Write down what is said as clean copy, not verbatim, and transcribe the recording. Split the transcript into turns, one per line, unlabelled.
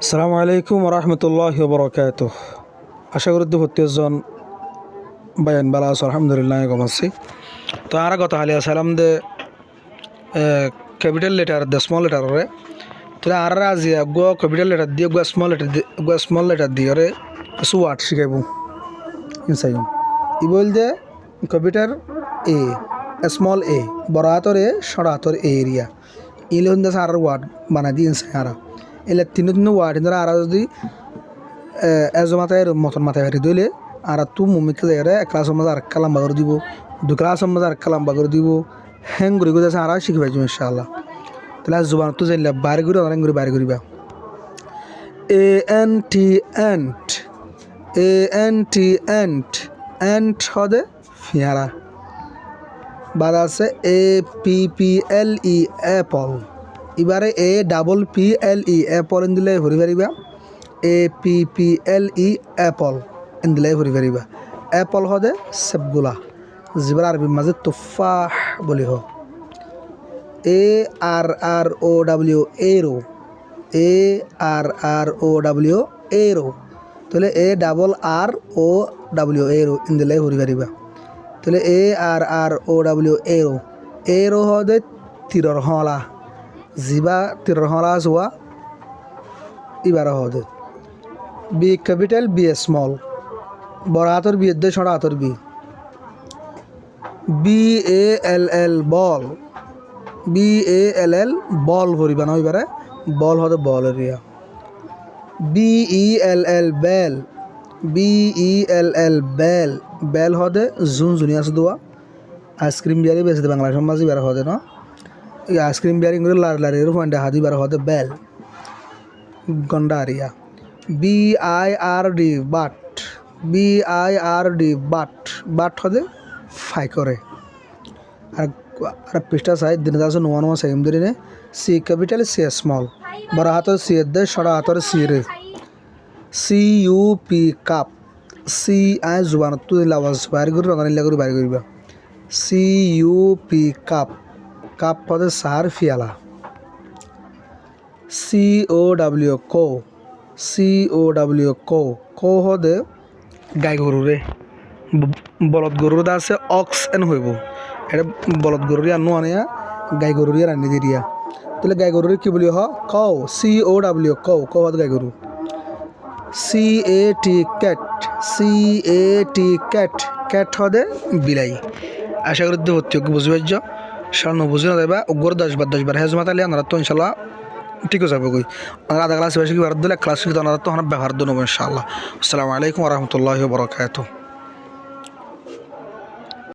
আসসালামু আলাইকুম রহমতুল্লাহি বরকাতুহ। আশা করি প্রত্যেকজন বায়ান বালা আছে আলহামদুলিল্লাহ কম আছি। তো আর কথা হালি আসসালাম দে ক্যাপিটাল লেটার দে স্মল লেটার রে তো আর আজি গো ক্যাপিটাল লেটার দিয়ে গো স্মল লেটার দিয়ে রে সু ওয়ার্ড শিখাইব ইনসাইম ই বল দে ক্যাপিটাল এ স্মল এ বড় হাতর এ সড় হাতর এ এরিয়া ইলন দে আর ওয়ার্ড বানাই দি ইনসাই আর এলে তিন ওয়ার্ড ধরে আর যদি এজ মাথায় মতন মাথায় হারি দইলে আর তু মুমিকে যাই এক ক্লাসের মধ্যে আর কালাম বাগর দিব দু ক্লাসের মধ্যে আর কালাম বাগর দিব হ্যাং ঘুরি ঘুরে আর শিখে পাইছি ইনশাআল্লাহ। তাহলে জুবান তো জানলে বাইরে ঘুরে অনেক ঘুরে বাইরে ঘুরিবা ANT এন্ট এন্ট হদে ফিয়ারা বাদ আছে APPLE অ্যাপল এবারে APPLE অ্যাপল দিলে ভরি পারিবা APPLE অ্যাপল দিলে ভরি পারিবা অ্যাপল হদে সেবগুলা যিবার আরবির মাঝে তুফাহ বলি হ ARROW এরো ARROW এরো তাহলে ARROW এরো দিলে ভরি পারিবা তাহলে ARROW এরো এরো হদে তীরর হলা যিবা তীরর হলা যোৱা এবার হদে বি ক্যাপিটাল বি স্মল বড় হাতর বি এর ছোট হাতর B BALL ball BALL ball ভরিবা না এবারে বল হদে ball area BELL bell bell bell হদে জুন জুনি আছে দোয়া আইসক্রিম বিয়ারি বেশি বাংলাদেশের মাঝে বের হদে না এই আইসক্রিম বিয়ারিং করে লার পয়েন্টে হাতি বের হদে বেল গন্ডা এরিয়া BIRD বাট হদে ফাই করে আর পৃষ্ঠা সাইড দিনে আছে নোয়া সেম দিনে সি ক্যাপিটাল সি স্মল বড় হাতর সি এর দে সড়া হাতর সি রে CUP কাপ সি আই জুবান তু লাওয়াজ বাইরে করে রান্না লাগি বাইরে করিবা CUP কাপ কাপ হদে সার ফিয়ালা COW কো হদে গাই গরু রে বলদ গরুর দা আছে অক্স এন হইব এটা বলদ গরুর আনো আনিয়া গাই গরুর রান্নি দিয়া তাহলে গাই গরুর কি বলি হ কও COW কও হদে গাই গরু ক্যাট হদে বিলাই। আশা করি ভর্তি বুঝি পাইছ সার বুঝি না দেবা ওগর 10 বার হেজ মাতালে আমরা তো ইনশাল্লাহ ঠিক আছে কই আধা ক্লাস বেশি কি বার দিলে ক্লাস শিখতে আমরা তো ব্যবহার দেবো ইনশাআল্লাহ। আসসালামু আলাইকুম রহমতুল্লাহি ওয়া বারাকাতুহু।